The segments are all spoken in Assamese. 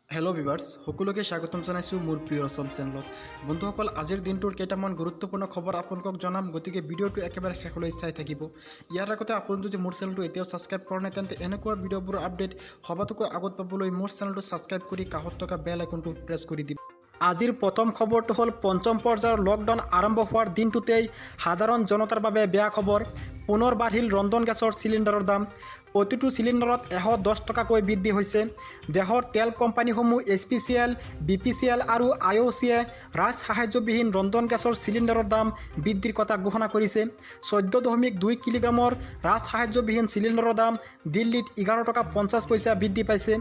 हेलो ভিউৱাৰ্ছ সকলোকে স্বাগতম জানাইছোঁ মোৰ প্ৰিয় ৰচম চেনেলত। বন্ধুসকল, আজিৰ দিনটোৰ কেইটামান গুৰুত্বপূৰ্ণ খবৰ আপোনালোকক জনাম, গতিকে ভিডিঅ'টো একেবাৰে শেষলৈ চাই থাকিব। ইয়াৰ আগতে আপুনি যদি মোৰ চেনেলটো এতিয়াও ছাবস্ক্ৰাইব কৰা নাই তেন্তে এনেকুৱা ভিডিঅ'বোৰৰ আপডেট সবাতোকৈ আগত পাবলৈ মোৰ চেনেলটো ছাবস্ক্ৰাইব কৰি কাষত থকা বেল আইকনটো প্ৰেছ কৰি দিব। আজিৰ প্ৰথম খবৰটো হ'ল পঞ্চম পৰ্যায়ৰ লকডাউন আৰম্ভ হোৱাৰ দিনটোতেই সাধাৰণ জনতাৰ বাবে বেয়া খবৰ। পুনৰ বাঢ়িল ৰন্ধন গেছৰ চিলিণ্ডাৰৰ দাম। প্ৰতিটো চিলিণ্ডাৰত 110 টকাকৈ বৃদ্ধি হৈছে। দেশৰ তেল কোম্পানীসমূহ HPCL, BPCL আৰু IOCয়ে ৰাজ সাহায্যবিহীন ৰন্ধন গেছৰ চিলিণ্ডাৰৰ দাম বৃদ্ধিৰ কথা ঘোষণা কৰিছে। 14.2 কিলোগ্ৰামৰ ৰাজ সাহায্যবিহীন চিলিণ্ডাৰৰ দাম দিল্লীত 11 টকা 50 পইচা বৃদ্ধি পাইছে।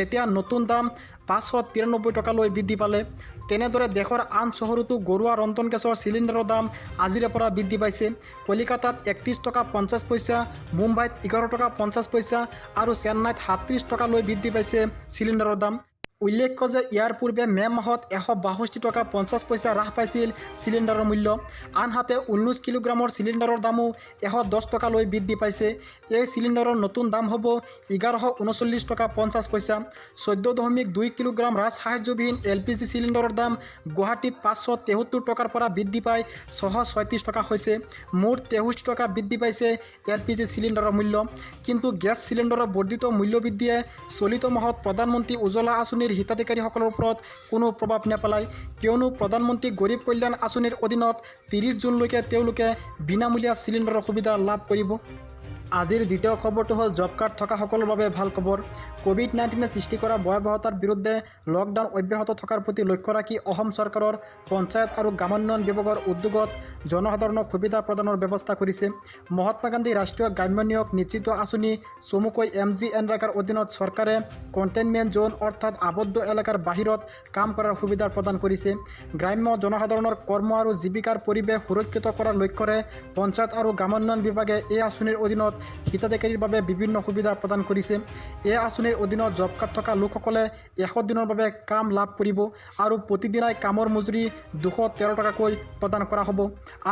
এতিয়া নতুন দাম 593 টকালৈ বৃদ্ধি পালে। তেনেদৰে দেশৰ আন চহৰতো ঘৰুৱা ৰন্ধন গেছৰ চিলিণ্ডাৰৰ দাম আজিৰে পৰা বৃদ্ধি পাইছে। কলিকাতাত 31 টকা 50 পইচা, মুম্বাইত 11 টকা 50 পইচা আৰু চেন্নাইত 37 টকালৈ বৃদ্ধি পাইছে চিলিণ্ডাৰৰ দাম। উল্লেখ্য যে ইয়াৰ পূৰ্বে মে' মাহত 162 টকা 50 পইচা হ্ৰাস পাইছিল চিলিণ্ডাৰৰ মূল্য। আনহাতে 19 কিলোগ্ৰামৰ চিলিণ্ডাৰৰ দামো 110 টকালৈ বৃদ্ধি পাইছে। এই চিলিণ্ডাৰৰ নতুন দাম হ'ব 1139 টকা 50 পইচা। 14.2 কিলোগ্ৰাম ৰাজ সাহায্যবিহীন LPG চিলিণ্ডাৰৰ দাম গুৱাহাটীত 573 টকাৰ পৰা বৃদ্ধি পাই 636 টকা হৈছে। মুঠ 63 টকা বৃদ্ধি পাইছে LPG চিলিণ্ডাৰৰ মূল্য। কিন্তু গেছ চিলিণ্ডাৰৰ বৰ্ধিত মূল্যবৃদ্ধিয়ে চলিত মাহত প্ৰধানমন্ত্ৰী উজ্জ্বলা আঁচনিৰ হিতাধিকাৰীসকলৰ ওপৰত কোনো প্ৰভাৱ নেপেলায়, কিয়নো প্ৰধানমন্ত্ৰী গৰীব কল্যাণ আঁচনিৰ অধীনত 30 জুনলৈকে তেওঁলোকে বিনামূলীয়া চিলিণ্ডাৰৰ সুবিধা লাভ কৰিব। আজিৰ দ্বিতীয় খবৰটো হ'ল জব কাৰ্ড থকাসকলৰ বাবে ভাল খবৰ। COVID-19 সৃষ্টি কৰা ভয়াৱহতাৰ বিৰুদ্ধে লকডাউন অব্যাহত থকাৰ প্ৰতি লক্ষ্য ৰাখি অসম চৰকাৰৰ পঞ্চায়ত আৰু গ্ৰামোন্নয়ন বিভাগৰ উদ্যোগত জনসাধাৰণক সুবিধা প্ৰদানৰ ব্যৱস্থা কৰিছে। মহাত্মা গান্ধী ৰাষ্ট্ৰীয় গ্ৰাম্য নিয়োগ নিশ্চিত আঁচনি চমুকৈ MGNREGAৰ অধীনত চৰকাৰে কণ্টেইনমেণ্ট জ'ন অৰ্থাৎ আবদ্ধ এলেকাৰ বাহিৰত কাম কৰাৰ সুবিধা প্ৰদান কৰিছে। গ্ৰাম্য জনসাধাৰণৰ কৰ্ম আৰু জীৱিকাৰ পৰিৱেশ সুৰক্ষিত কৰাৰ লক্ষ্যৰে পঞ্চায়ত আৰু গ্ৰামোন্নয়ন বিভাগে এই আঁচনিৰ অধীনত হিতাধিকাৰীৰ বাবে বিভিন্ন সুবিধা প্ৰদান কৰিছে। এই আঁচনিৰ অধীনত জব কাৰ্ড থকা লোকসকলে 100 দিনৰ বাবে কাম লাভ কৰিব আৰু প্ৰতিদিনাই কামৰ মজুৰি 213 টকাকৈ প্ৰদান কৰা হ'ব।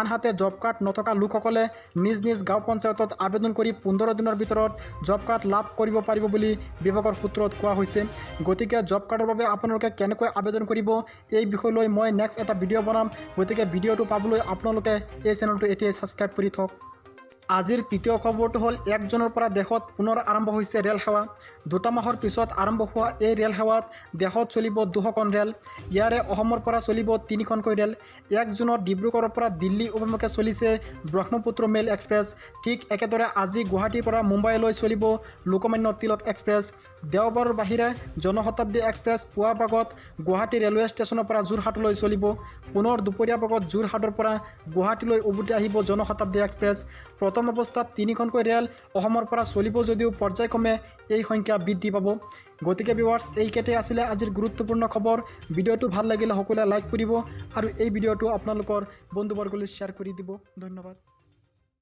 আনহাতে জব কাৰ্ড নথকা লোকসকলে নিজ নিজ গাঁও পঞ্চায়তত আবেদন কৰি 15 দিনৰ ভিতৰত জব কাৰ্ড লাভ কৰিব পাৰিব বুলি বিভাগৰ সূত্ৰত কোৱা হৈছে। গতিকে জব কাৰ্ডৰ বাবে আপোনালোকে কেনেকৈ আবেদন কৰিব এই বিষয়লৈ মই নেক্সট এটা ভিডিঅ' বনাম। গতিকে ভিডিঅ'টো পাবলৈ আপোনালোকে এই চেনেলটো এতিয়াই ছাবস্ক্ৰাইব কৰি থওক। আজিৰ তৃতীয় খবৰটো হ'ল 1 জুনৰ পৰা দেশত পুনৰ আৰম্ভ হৈছে ৰেল সেৱা। 2 মাহৰ পিছত আৰম্ভ হোৱা এই ৰেল সেৱাত দেশত চলিব 200খন ৰেল। ইয়াৰে অসমৰ পৰা চলিব 3খনকৈ ৰেল। 1 জুনত ডিব্ৰুগড়ৰ পৰা দিল্লী অভিমুখে চলিছে ব্ৰহ্মপুত্ৰ মেইল এক্সপ্ৰেছ। ঠিক একেদৰে আজি গুৱাহাটীৰ পৰা মুম্বাইলৈ চলিব লোকমান্য তিলক এক্সপ্ৰেছ। দেওবাৰৰ বাহিৰে জনশতাব্দী এক্সপ্ৰেছ পুৱা ভাগত গুৱাহাটী ৰেলৱে ষ্টেচনৰ পৰা যোৰহাটলৈ চলিব। পুনৰ দুপৰীয়া ভাগত যোৰহাটৰ পৰা গুৱাহাটীলৈ উভতি আহিব জনশতাব্দী এক্সপ্ৰেছ। প্ৰথম অৱস্থাত 3খনকৈ ৰেল অসমৰ পৰা চলিব যদিও পৰ্যায়ক্ৰমে এই সংখ্যা বৃদ্ধি পাব। গতিকে ভিউৱাৰ্ছ, এইকেইটাই আছিলে আজিৰ গুৰুত্বপূৰ্ণ খবৰ। ভিডিঅ'টো ভাল লাগিলে সকলোৱে লাইক কৰিব আৰু এই ভিডিঅ'টো আপোনালোকৰ বন্ধুবৰ্গলৈ শ্বেয়াৰ কৰি দিব। ধন্যবাদ।